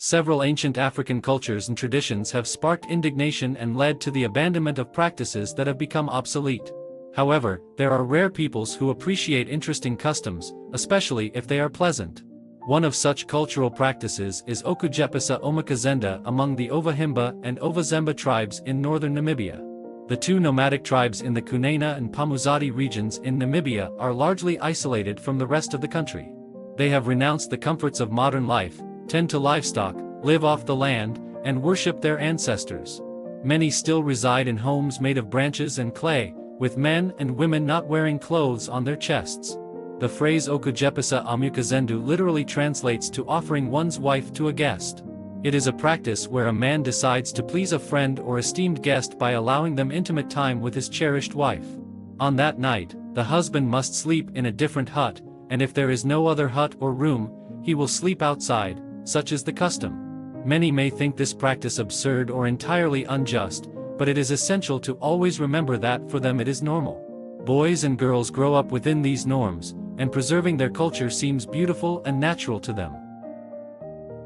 Several ancient African cultures and traditions have sparked indignation and led to the abandonment of practices that have become obsolete. However, there are rare peoples who appreciate interesting customs, especially if they are pleasant. One of such cultural practices is Okujepesa Omakazenda among the Ovahimba and Ovazemba tribes in northern Namibia. The two nomadic tribes in the Kunene and Pamuzati regions in Namibia are largely isolated from the rest of the country. They have renounced the comforts of modern life, tend to livestock, live off the land, and worship their ancestors. Many still reside in homes made of branches and clay, with men and women not wearing clothes on their chests. The phrase Okujepesa Amukazendu literally translates to offering one's wife to a guest. It is a practice where a man decides to please a friend or esteemed guest by allowing them intimate time with his cherished wife. On that night, the husband must sleep in a different hut, and if there is no other hut or room, he will sleep outside. Such is the custom. Many may think this practice absurd or entirely unjust, but it is essential to always remember that for them it is normal. Boys and girls grow up within these norms, and preserving their culture seems beautiful and natural to them.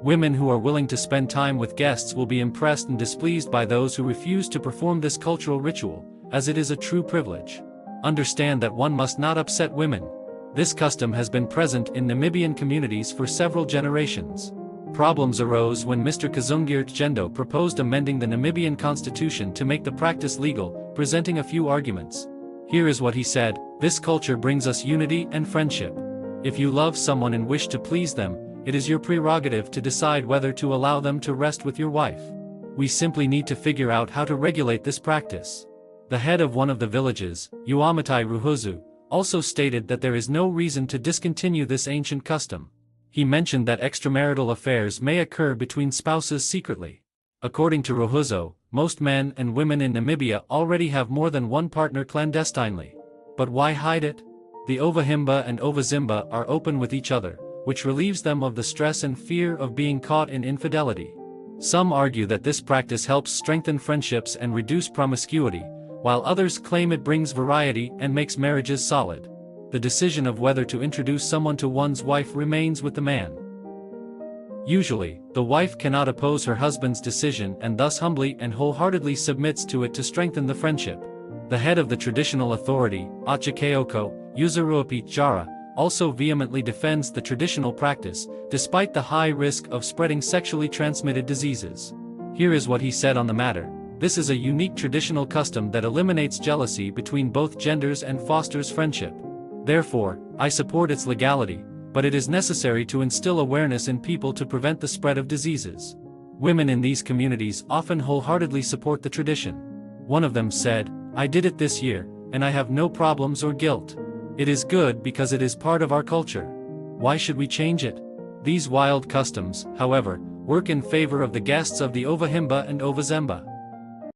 Women who are willing to spend time with guests will be impressed and displeased by those who refuse to perform this cultural ritual, as it is a true privilege. Understand that one must not upset women. This custom has been present in Namibian communities for several generations. Problems arose when Mr. Kazungirt Jendo proposed amending the Namibian constitution to make the practice legal, presenting a few arguments. Here is what he said: "This culture brings us unity and friendship. If you love someone and wish to please them, it is your prerogative to decide whether to allow them to rest with your wife. We simply need to figure out how to regulate this practice." The head of one of the villages, Uamatai Ruhozu, also stated that there is no reason to discontinue this ancient custom. He mentioned that extramarital affairs may occur between spouses secretly. According to Ruhozo, most men and women in Namibia already have more than one partner clandestinely. But why hide it? The Ovahimba and Ovazimba are open with each other, which relieves them of the stress and fear of being caught in infidelity. Some argue that this practice helps strengthen friendships and reduce promiscuity, while others claim it brings variety and makes marriages solid. The decision of whether to introduce someone to one's wife remains with the man. Usually, the wife cannot oppose her husband's decision and thus humbly and wholeheartedly submits to it to strengthen the friendship. The head of the traditional authority, Achikeoko, Uzaruapi Jara, also vehemently defends the traditional practice, despite the high risk of spreading sexually transmitted diseases. Here is what he said on the matter: "This is a unique traditional custom that eliminates jealousy between both genders and fosters friendship. Therefore, I support its legality, but it is necessary to instill awareness in people to prevent the spread of diseases." Women in these communities often wholeheartedly support the tradition. One of them said, "I did it this year, and I have no problems or guilt. It is good because it is part of our culture. Why should we change it?" These wild customs, however, work in favor of the guests of the Ovahimba and Ovazemba.